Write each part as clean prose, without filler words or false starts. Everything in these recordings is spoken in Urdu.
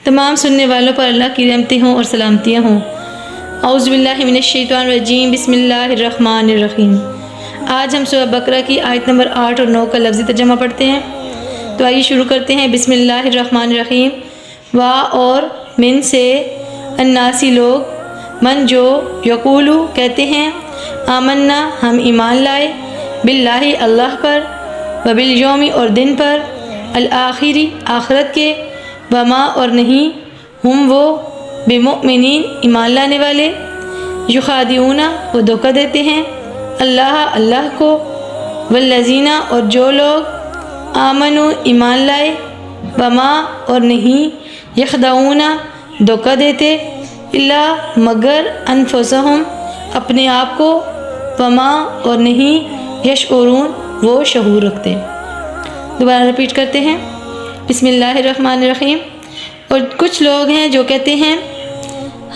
تمام سننے والوں پر اللہ کی رحمتیں ہوں اور سلامتیاں ہوں۔ اعوذ باللہ من الشیطان الرجیم، بسم اللہ الرحمن الرحیم۔ آج ہم سورہ بقرہ کی آیت نمبر 8 اور 9 کا لفظی ترجمہ پڑھتے ہیں۔ تو آئیے شروع کرتے ہیں۔ بسم اللہ الرحمن الرحیم۔ وا اور من سے، الناسی لوگ، من جو، یقولو کہتے ہیں، آمنا ہم ایمان لائے، باللہ اللہ پر، وبالیوم اور دن پر، الآخری آخرت کے، وما اور نہیں، ہم وہ، بمؤمنین ایمان لانے والے، یخادعون وہ دھوکہ دیتے ہیں، اللہ کو، والذین اور جو لوگ، آمنو ایمان لائے، وما اور نہیں، یخدعون دھوکہ دیتے، الا مگر، انفسہم اپنے آپ کو، وما اور نہیں، یشعرون وہ شعور رکھتے۔ دوبارہ رپیٹ کرتے ہیں۔ بسم اللہ الرحمن الرحیم۔ اور کچھ لوگ ہیں جو کہتے ہیں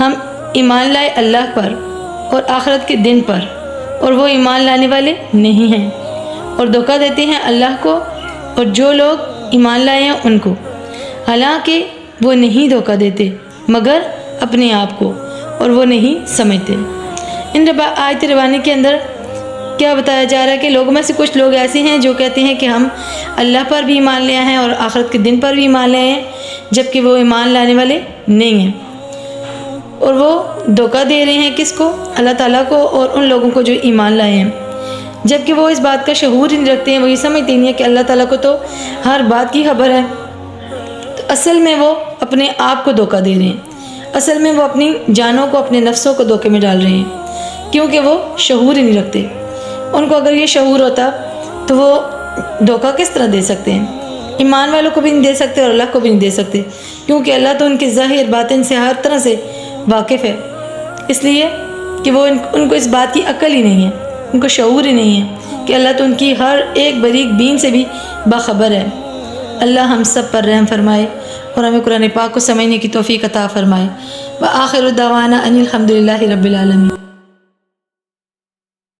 ہم ایمان لائے اللہ پر اور آخرت کے دن پر، اور وہ ایمان لانے والے نہیں ہیں، اور دھوکہ دیتے ہیں اللہ کو اور جو لوگ ایمان لائے ہیں ان کو، حالانکہ وہ نہیں دھوکہ دیتے مگر اپنے آپ کو، اور وہ نہیں سمجھتے۔ ان آیت ربانی کے اندر کیا بتایا جا رہا ہے کہ لوگوں میں سے کچھ لوگ ایسے ہیں جو کہتے ہیں کہ ہم اللہ پر بھی ایمان لے آئے ہیں اور آخرت کے دن پر بھی ایمان لے آئے ہیں، جبکہ وہ ایمان لانے والے نہیں ہیں، اور وہ دھوکہ دے رہے ہیں کس کو؟ اللہ تعالیٰ کو اور ان لوگوں کو جو ایمان لائے ہیں، جبکہ وہ اس بات کا شعور ہی نہیں رکھتے ہیں، وہ یہ سمجھتے نہیں ہیں کہ اللہ تعالیٰ کو تو ہر بات کی خبر ہے۔ تو اصل میں وہ اپنے آپ کو دھوکہ دے رہے ہیں، اصل میں وہ اپنی جانوں کو، اپنے نفسوں کو دھوکے میں ڈال رہے ہیں، کیونکہ وہ شعور ہی نہیں رکھتے۔ ان کو اگر یہ شعور ہوتا تو وہ دھوکہ کس طرح دے سکتے ہیں؟ ایمان والوں کو بھی نہیں دے سکتے اور اللہ کو بھی نہیں دے سکتے، کیونکہ اللہ تو ان کے ظاہر باطن سے ہر طرح سے واقف ہے، اس لیے کہ وہ ان کو اس بات کی عقل ہی نہیں ہے، ان کو شعور ہی نہیں ہے کہ اللہ تو ان کی ہر ایک باریک بین سے بھی باخبر ہے۔ اللہ ہم سب پر رحم فرمائے اور ہمیں قرآن پاک کو سمجھنے کی توفیق عطا فرمائے۔ وآخر دعوانا ان الحمد للہ رب العالمین۔